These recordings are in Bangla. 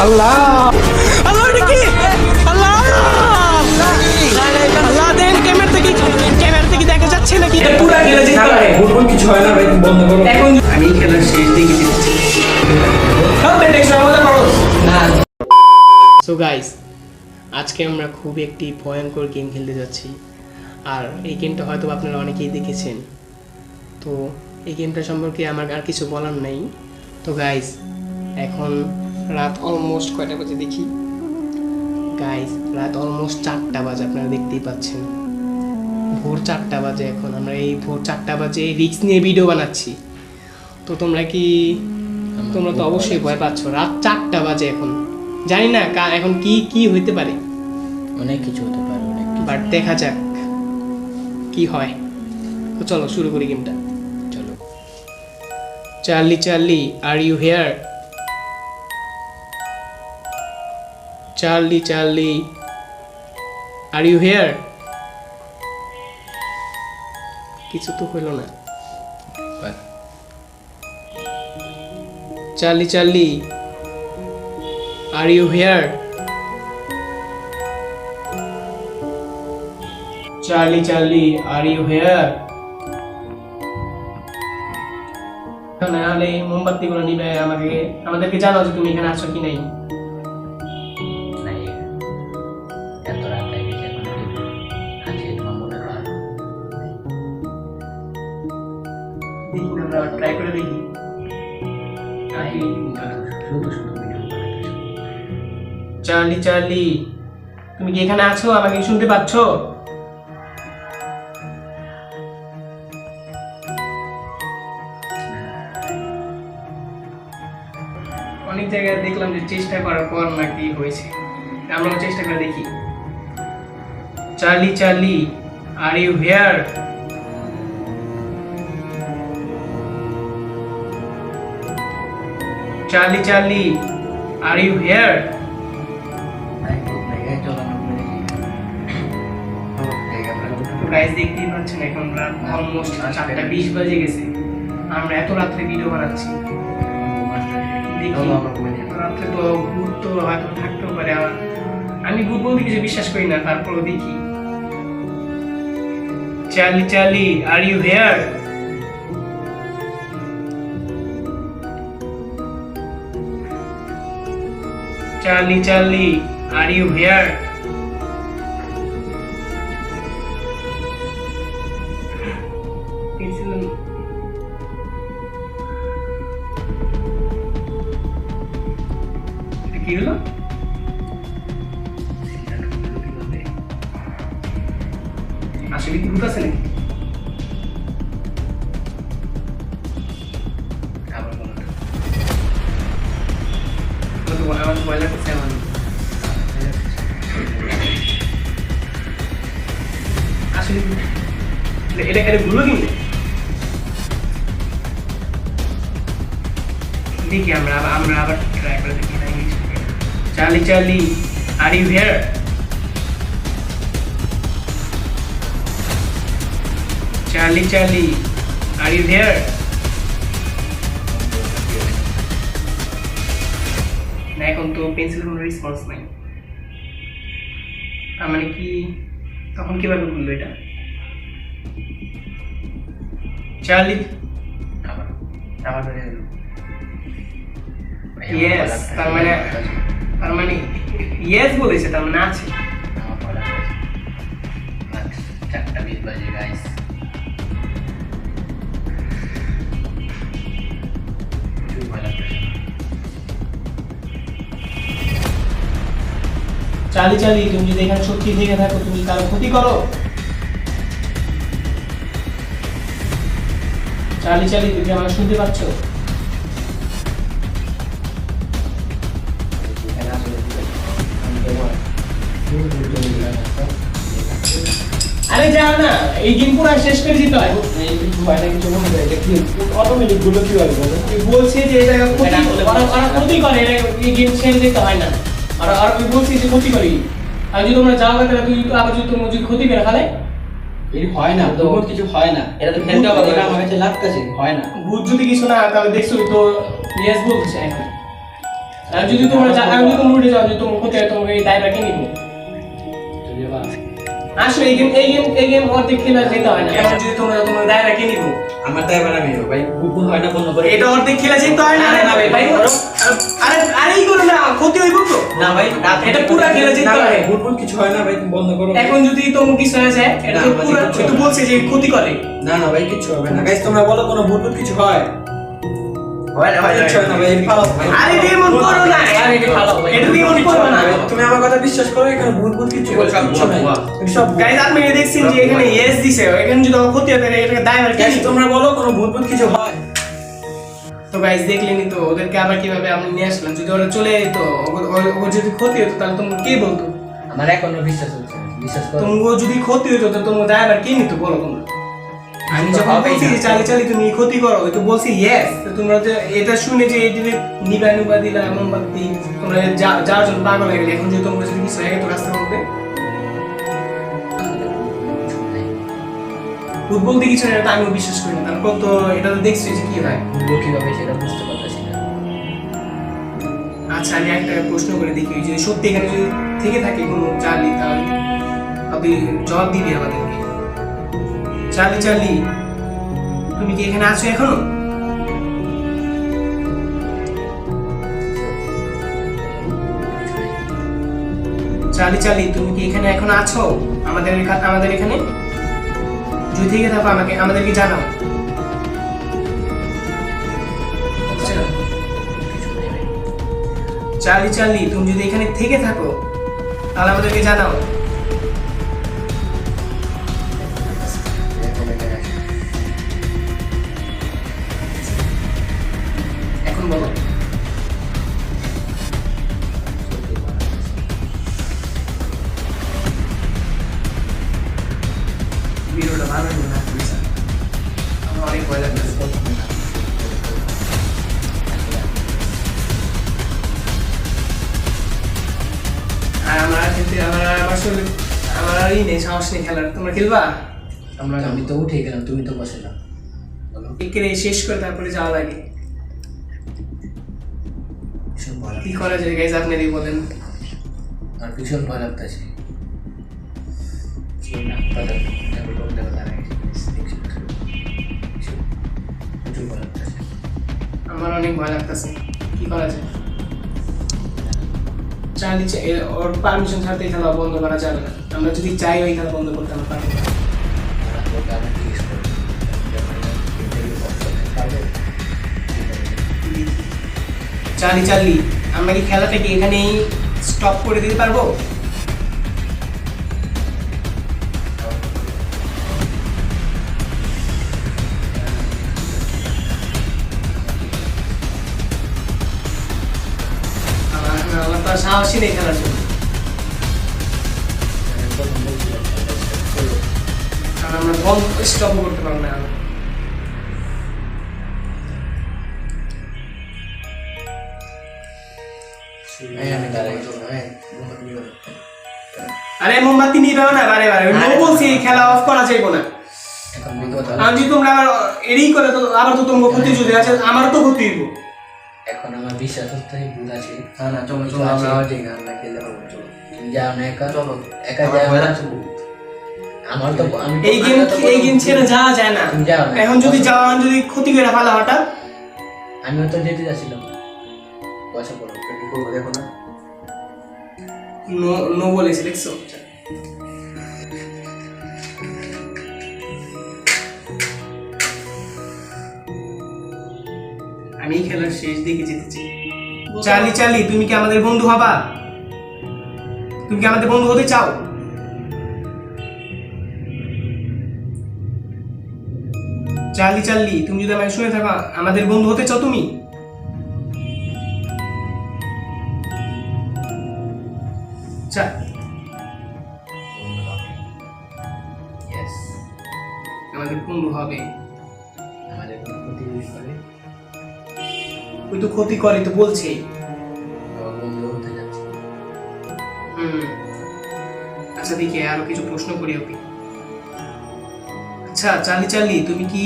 আল্লাহ আল্লাহ এটা কি আল্লাহ আল্লাহ দেন ক্যামেরা থেকে দেখা যাচ্ছে নাকি পুরো খেলা জিততে হবে ভুল কিছু হয় না ভাই বন্ধ করো এখন আমি খেলার শেষ দিকে দিচ্ছি হবে নেক্সট আমাদের করো না সো গাইস আজকে আমরা খুব একটি ভয়ঙ্কর গেম খেলতে যাচ্ছি আর এই গেমটা হয়তো আপনারা অনেকেই দেখেছেন তো এই গেমটা সম্পর্কে আমার আর কিছু বলার নেই তো গাইস এখন রাত অলমোস্ট কয়টা বাজে দেখি গাইস রাত অলমোস্ট 4টা বাজে আপনারা দেখতেই পাচ্ছেন ভোর 4টা বাজে এখন আমরা এই ভোর 4টা বাজে রিস্ক নিয়ে ভিডিও বানাচ্ছি তো তোমরা তো অবশ্যই ভয় পাচ্ছ রাত 4টা বাজে এখন জানি না এখন কি হইতে পারে অনেক কিছু হতে পারে বাট দেখা যাক কি হয় তো চলো শুরু করি গেমটা চলো Charlie are you here Charlie are you here কিছু তো হলো না Charlie are you here Charlie are you here নাহলে মোমবাতিগুলো নিবে আমাদেরকে জানাও যে তুমি এখানে আছো কি নাই এত রাত লাগে এখন আজকে তোমার মনে হয় দেখি না আমরা ট্রাই করে দেখি শুধু ভিডিও চার্লি তুমি কি এখানে আছো আমাকে কি শুনতে পাচ্ছ অনেক জায়গায় দেখলাম যে চেষ্টা করার পর নাকি হয়েছে আমরাও চেষ্টা করে দেখি Charlie are you here Charlie are you here guys দেখতেই পাচ্ছেন এখন রাত অলমোস্ট 4:20 বাজে গেছে আমরা এত রাত্রে ভিডিও বানাচ্ছি রাত্রে তো ভূত তো হয়তো থাকতেও পারে আমি ভূত বলতে কিছু বিশ্বাস করি না তারপরও দেখি Charlie are you here Charlie are you here কি হলো আসলে কি ভূত আছে নাকি আমার ভয় লাগছে আসলে এটা ভুলো কিন্তু দেখি আমরা আবার ট্রাই করে দেখি Charlie are you here Charlie are you here না এখন তো পেন্সিল কোনো রেসপন্স নাই তার মানে কি তখন কিভাবে খুললো এটা চার্লি আবার ইয়েস তার মানে ইয়েস বলেছে তার মানে আছে 4:20 বাজে গাইস চার্লি তুমি যদি এখানে সত্যি থেকে থাকো তুমি কারো ক্ষতি করো চার্লি তুমি আমাকে শুনতে পাচ্ছ আরে যাও না এই গেম পুরো শেষ করে দিতে হয় কিছু মনে হয় কি অটোমেটিক গুলো কি হয় বলছে যে এটা ক্ষতি করে এই গেম শেষ দিতে হয় না আর আমি বলছি যে ক্ষতি করি আর যদি তোমরা যাও না তাহলে তুই আবার যদি তোমরা যদি ক্ষতি করে খালে এর হয় না তো কিছু হয় না এটা তো খেলতে হবে এটা আমার কাছে লাগতেছে হয় না ভূত যদি কিছু না তাহলে দেখছো তো ইয়েস বলছে এখন আর যদি তোমরা উঠে যাও, যদি তোমার ক্ষতি হয়, তোমাকে এই দায়টা কে নিবো? আসলে এই গেম অর্ধেক খেলা যেতে হয় না। এখন যদি তোমরা তোমার দায়টা কে নিবো? আমার ড্রাইভার আমি ভাই ভুল হয় না বন্ধ করে। এটা অর্ধেক খেলা যেতে হয় না। না ভাই আরে এই করো না, ক্ষতি হইব তো। না ভাই এটা পুরো খেলা যেতে হয়। ভুল কিছু হয় না ভাই, তুমি বন্ধ করো। এখন যদি তোমার কিছু হয়ে যায়, এটা তো পুরো তো বলছে যে ক্ষতি করে। না ভাই কিছু হবে না। গাইস তোমরা বলো কোনো ভুল কিছু হয়? হয় না ভাই, কিছু হয় না ভাই, ফালো ভাই। আরে ডিমন করো না, আরে এটা ফালো ভাই, এটা ডিমন করো না। তুমি আমার কথা বিশ্বাস করো, এখানে ভুল কিছু হয় না। সব গাইস আপনি দেখছেন যে এখানে ইয়েস দিছে, এখানে যদি আমার ক্ষতি হয় তাহলে এটা দায়ভার কে নিবে? তোমরা বলো কোনো ভুল কিছু হয়? তো গাইস দেখলেনই তো ওদেরকে আবার কিভাবে আমি নিয়ে আসলাম। যদি ওরা চলে যেত, ওর যদি ক্ষতি হতো তাহলে তোমরা কে বলতো? আমার এখনো বিশ্বাস হচ্ছে না। বিশ্বাস করো। তোমার যদি ক্ষতি হতো তো তোমার দায়ভার কে নিত বলো তোমরা? আমি যখন বলছি যে চালি তুমি ক্ষতি করো, ওই তো বলছি ইয়েস। তো তোমরা যে এটা শুনে যে এই যে নিবা দিলা এমন বাতি, তোমরা যার জন্য পাগল হয়ে গেলে। এখন যদি তোমরা যদি কিছু হয়ে গেতো রাস্তার মধ্যে, ভূত বলতে কিছু না, এটা আমিও বিশ্বাস করি না। তারপর তো এটা তো দেখছি যে কি হয়। বুঝবো কিভাবে সেটা বুঝতে পারতেছি না। আচ্ছা আমি একটা প্রশ্ন করে দেখি, যদি সত্যি এখানে যদি থেকে থাকে কোনো চার্লি, তাহলে আপনি জবাব দিবি আমাদেরকে। চার্লি তুমি কি এখানে আছো এখনো? চার্লি তুমি কি এখানে এখনো আছো আমাদের এখানে? যদি থেকে থাকো আমাদেরকে জানাও। চার্লি তুমি যদি এখানে থেকে থাকো তাহলে আমাদেরকে জানাও। এখন বলো। ভিডিওটা ভালো হলো না প্লিজ, আমার অনেক ভয় লাগতেছে। আর আমার আসলে আমার আর নেই, সাহস নেই খেলার। তোমরা খেলবা? আমি তো উঠে গেলাম, তুমি তো বসে না। বলো। একে শেষ করে তারপরে যাওয়া লাগে। ভীষণ ভয় কি করা যায় গাইজ আপনারই বলেন। আর ভীষণ ভয় লাগতেছে। আমার অনেক ভয় লাগতেছে, কি করা যায়? চার্লি ওর পারমিশন ছাড়তে এই খেলা বন্ধ করা যাবে না। আমরা যদি চাই ওই খেলা বন্ধ করতে আমরা পারবো না। চার্লি আমরা কি খেলাটাকে এখানেই স্টপ করে দিতে পারবো? আমার তো সাহসই নেই খেলার জন্য, কারণ আমরা বন্ধ স্টপ করতে পারবো না। আরে মোমবাতি নিবে না বারে নো বলছি, খেলা অফ করা যাইবো না। আমি যদি তোমরা আবার এরই করে তো আবার তো তোমার ক্ষতি যদি আছে, আমারও তো ক্ষতি হইব। এখন আমার বিশ্বাস হচ্ছে ভুল আছে। না চলো আমরা ঠিক আমরা খেলে পাবো। চলো তুমি যাও না একা, চলো একা যাও। আমার তো আমি এই গেম ছেড়ে যাওয়া যায় না। তুমি যাও না। এখন যদি যাওয়া যদি ক্ষতি করে ফেলা হঠাৎ, আমিও তো যেতে যাচ্ছিলাম। পয়সা পড়ো, কি করবো দেখো না। নো বলেছে দেখছো। আমি খেলার শেষ দিকে যেতে চাই। চার্লি তুমি কি আমাদের বন্ধু হবা? তুমি কি আমাদের বন্ধু হতে চাও? চার্লি তুমি যদি আমাকে শুনে থাকো, আমাদের বন্ধু হতে চাও তুমি? আমাদের বন্ধু হবে। আমাদের কোনো ক্ষতি করে ওই তো ক্ষতি করে তো বলছে। বন্ধু হতে যাচ্ছে। আচ্ছা দেখি আরো কিছু প্রশ্ন করি ওকে। আচ্ছা চার্লি তুমি কি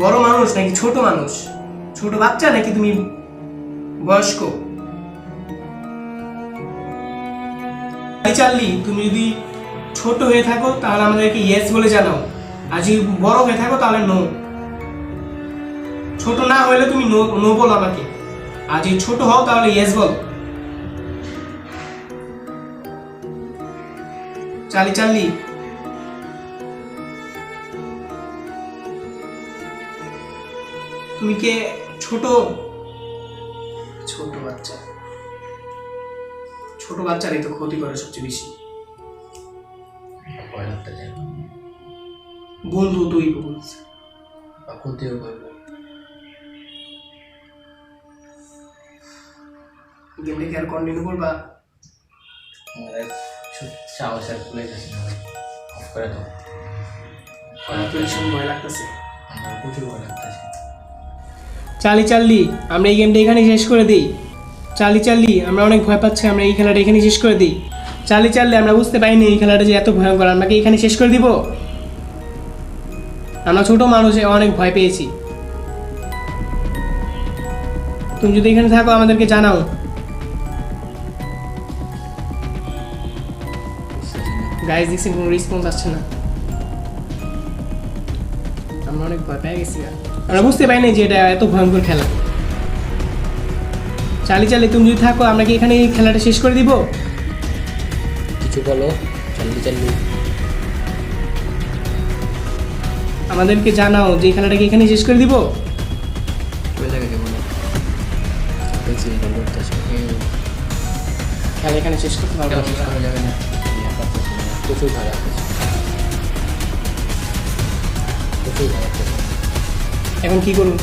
বড় মানুষ নাকি ছোট মানুষ? ছোট বাচ্চা নাকি তুমি বয়স্ক? চার্লি, তুমি যদি ছোট হয়ে থাকো তাহলে আমাদেরকে ইয়েস বলে জানাও, আর যদি বড় হয়ে থাকো তাহলে নো। ছোট না হলে তুমি নো নো বলো আমাকে, আর যদি ছোট হও তাহলে ইয়েস বলো। চার্লি চার্লি, তুমি কে ছোট? ছোট বাচ্চা, ছোট বাচ্চারই তো ক্ষতি করে সবচেয়ে বেশি। ভয় লাগতেছে বন্ধু তুই বলছিস। বা ক্ষতিও করবো। গেমটাকে আর কন্টিনিউ করবা? আমাদের সাহস আর খুলে গেছে না ভাই, অফ করে দাও। আমার তো ভীষণ ভয় লাগতেছে। আমার প্রচুর ভয় লাগতেছে। চার্লি চার্লি, আমরা এই গেমটা এখানে শেষ করে দিই। চার্লি চার্লি, আমরা অনেক ভয় পাচ্ছি, আমরা এই খেলাটা এখানে শেষ করে দিই। চার্লি চার্লি, আমরা বুঝতে পারিনি এই খেলাটা যে এত ভয়ঙ্কর, আমাকে এখানে শেষ করে দিব? আমরা ছোট মানুষে অনেক ভয় পেয়েছি। তুমি যদি এখানে থাকো আমাদেরকে জানাও। গাইজ দেখছি কোনো রেসপন্স আসছে না, আমরা অনেক ভয় পেয়ে গেছি। আমরা বুঝতে পারিনি যে এটা এত ভয়ঙ্কর খেলা। চার্লি চার্লি, তুমি যদি থাকো আমরা কি এখানে এই খেলাটা শেষ করে দিব? কিছু বলো চার্লি চার্লি। আমাদেরকে জানাও যে এই খেলাটাকে এখানে শেষ করে দিব। ভয় লাগে কেমন দেখছি এটা করতেছে। খেলা এখানে শেষ করতে পারবো না। ভালো যাবে না, প্রচুর ভালো লাগতেছে, প্রচুর ভালো লাগতেছে। এখন কি করব?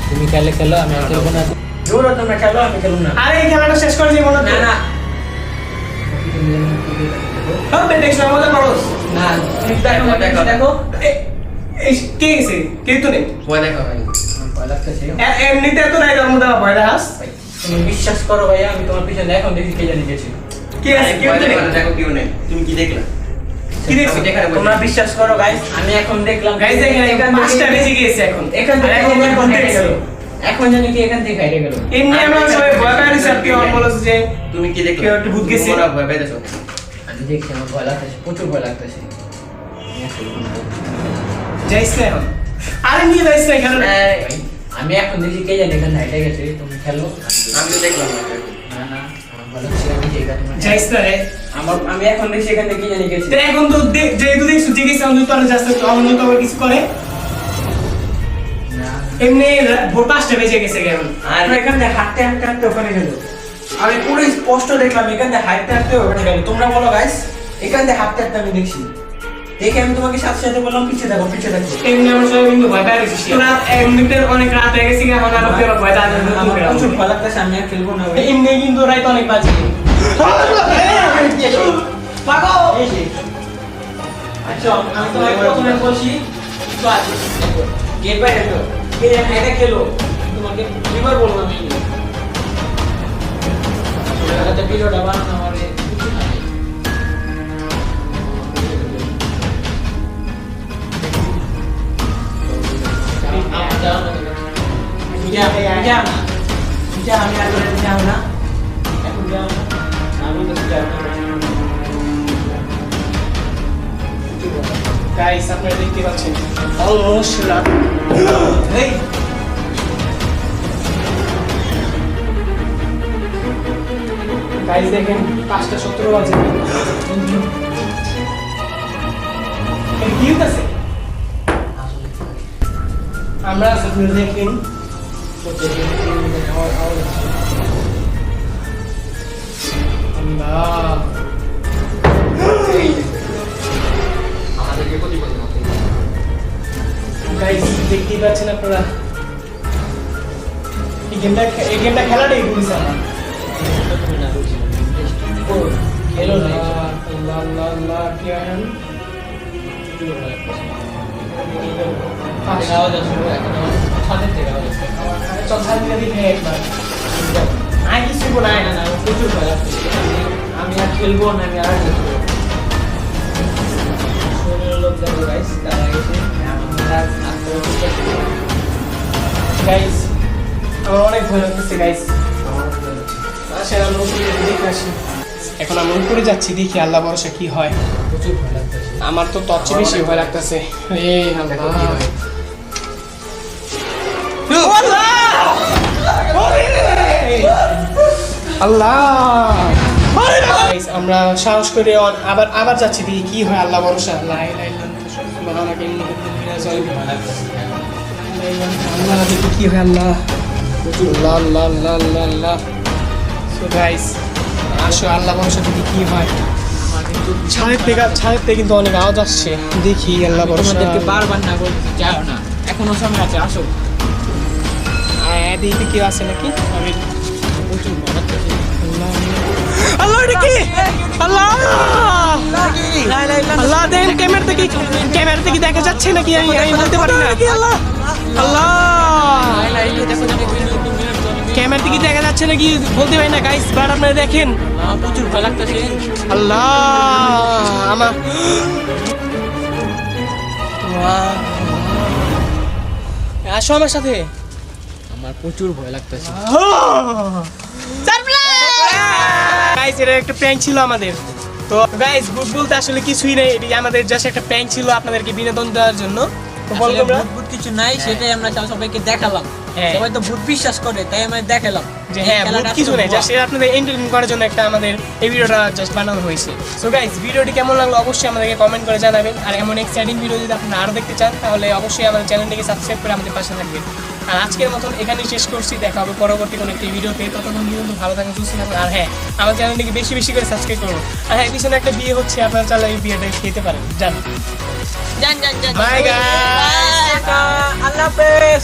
তুমি খেলে খেলো, আমি আর খেলবো না। জোর তোমরা খেলো, আমি খেলবো না। আরে এই খেলাটা শেষ করে দিব না তো। না হবে দেখছ আমাদের মানুষ। না, দেখো দেখো দেখো। এই কে গেছে? কে তো নেই। ভয় দেখো ভাই, আমার ভয় লাগতেছে। এমনিতে তো নাই, তার মধ্যে ভয় দেখাস। তুমি বিশ্বাস করো ভাইয়া, আমি তোমার পিছনে এখন দেখি কে জানি গেছে। কে আছে? কে তো নেই। দেখো কেউ নেই, তুমি কি দেখলা? কি দেখছো? তোমরা বিশ্বাস করো গাইস, আমি এখন দেখলাম গাইজ দেখেন পাঁচটা বেজে গিয়েছে এখন। এখান থেকে এখন এখন দেখে গেল। এখন জানি কি এখান থেকে হাইরে গেল। এমনি আমরা সবাই ভয় পাই রিসার্চ কি বলছ যে তুমি কি দেখলা? কেউ একটু ভূত গেছে। তোমরা ভয় পাইতেছো? আমি দেখছি আমার ভয় লাগতেছে, প্রচুর ভয় লাগতেছে। আমি আর খেলবো না। যাইস না এখন। আরে নিয়ে যাইস না এখানে। আমি এখন দেখি কে জানি এখানে হাইরে গেছে। তুমি খেলো। আমি তো দেখলাম না। না না, আমার ভয় লাগছে, আমি যে এটা তোমার যাইস না রে। আমি এখন দেখছি এখান থেকে কে জানি গেছে। তো এখন তো যেহেতু দেখছো জিজ্ঞেস আমি তো আর যাচ্ছে তো অন্য তো আবার কিছু করে না, এমনি ভোর 5টা বেজে গেছে কেমন। আর এখান থেকে হাঁটতে হাঁটতে হাঁটতে ওখানে গেল। আমি পুরো স্পষ্ট দেখলাম এখান থেকে হাঁটতে হাঁটতে ওখানে গেল। তোমরা বলো গাইস, এখান থেকে হাঁটতে হাঁটতে আমি দেখছি। দেখে আমি তোমাকে সাথে সাথে বললাম পিছে দেখো, পিছে দেখো। এমনি আমরা সবাই কিন্তু ভয় পেয়ে গেছি। তোরা এমনিতে অনেক রাত হয়ে গেছে এখন আর কেউ ভয় পায় না। আমার প্রচুর ভয় লাগতেছে, আমি আর খেলবো না ভাই। এমনি কিন্তু রাত অনেক বাজে। পাগল। আচ্ছা, আমি তোমাকে প্রথমে বলছি তো আছে গেট বাইরে তো কে জানে এটা খেলো। তোমাকে দুইবার বলবো আমি। এটা ভিডিওটা বানানো আমার কিছু না। আমি আর যাও না, এখন যাও না, আমি তো যাও না। গাইস আপনারা দেখতে পাচ্ছেন অলমোস্ট রাত। এই গাইস দেখেন 5:17 বাজে। এই কি হচ্ছে? আমরা আপনারা দেখেন আল্লাহ আমাদেরকে প্রতিপদ মতো গাইস দেখতেই পাচ্ছেন আপনারা এই গেমটা খেলাটাই ভুলছে আমার। তুমি না বলছি খেলো না। আল্লাহ আল্লাহ আল্লাহ কি আছেন? আওয়াজ আসছে এখন, ছাদের থেকে আওয়াজ আসছে। চল সাথে দেখে একবার আই কিছু বলা না না, প্রচুর ভয় লাগছে। আমি আর খেলবো না, আমি আর খেলবো। শরীরের লোক দেখো গাইস, তারা এসে আমরা আত্মহত্যা গাইস আমার অনেক ভয় লাগতেছে গাইস। আমার ভয় লাগছে। আসেন আমরা দেখে আসি। এখন আমরা উপরে যাচ্ছি, দেখি আল্লাহ ভরসা কি হয়। প্রচুর ভয় লাগতেছে। আমার তো তোর চেয়ে বেশি ভয় লাগতেছে। এ দেখো কি হয়। আল্লাহ, Guys, আমরা সাহস করে আবার আবার যাচ্ছি, দেখি কি হয়। আল্লাহ ভরসা। লা ইলাহা ইল্লাল্লাহ, আল্লাহ দেখি কি হয়। আল্লাহ আল্লাহ আল্লাহ আল্লাহ আল্লাহ আল্লাহ। So guys, আসো আল্লাহ ভরসা দেখি কি হয়। ছাদের থেকে কিন্তু অনেক আওয়াজ আসছে, দেখি আল্লাহ ভরসা। তোমাদেরকে বারবার না বলছি যাও না, এখনো সময় আছে, আসো। দেখি কেউ আছে নাকি। প্রচুর ভয় লাগতেছে। আল্লাহ এটা কি? আল্লাহ আল্লাহ, দেখেন ক্যামেরা থেকে দেখা যাচ্ছে নাকি, আমি বলতে পারি না। আল্লাহ আল্লাহ, ক্যামেরা থেকে দেখা যাচ্ছে নাকি বলতে পারি না গাইস, বাট আপনারা দেখেন। প্রচুর ভয় লাগতেছে। আল্লাহ, আমার আসো আমার সাথে। আমার প্রচুর ভয় লাগতেছে। গাইস, এটা একটা প্র্যাঙ্ক ছিল আমাদের। তো গাইস, ভূত বলতে আসলে কিছুই নেই, এটি আমাদের জাস্ট একটা প্র্যাঙ্ক ছিল আপনাদেরকে বিনোদন দেওয়ার জন্য। তো বল তোমরা। ভূত কিছু নাই, সেটাই আমরা সবাইকে দেখালাম। হ্যাঁ। সবাই তো ভূত বিশ্বাস করে, তাই আমরা দেখালাম যে হ্যাঁ, ভূত কিছু নেই, জাস্ট এটা আপনাদের এন্টারটেইন করার জন্য একটা আমাদের এই ভিডিওটা জাস্ট বানানো হয়েছে। সো গাইস, ভিডিওটি কেমন লাগলো অবশ্যই আমাদেরকে কমেন্ট করে জানাবেন। আর এমন এক্সাইটিং ভিডিও যদি আপনারা আরো দেখতে চান, তাহলে অবশ্যই আমাদের চ্যানেলটিকে সাবস্ক্রাইব করে আমাদের পাশে থাকবেন। আর আজকের মতন এখানেই শেষ করছি, দেখা হবে পরবর্তী কোনো একটি ভিডিওতে। ততক্ষণ পর্যন্ত ভালো থাকুন, সুস্থ থাকুন। আর হ্যাঁ, আমার চ্যানেলটিকে বেশি বেশি করে সাবস্ক্রাইব করুন। আর হ্যাঁ, পিছনে একটা বিয়ে হচ্ছে, আপনারা চাইলে এই বিয়েটা খেতে পারেন। জান জান জান জান। Bye guys. আল্লাহ হাফেজ।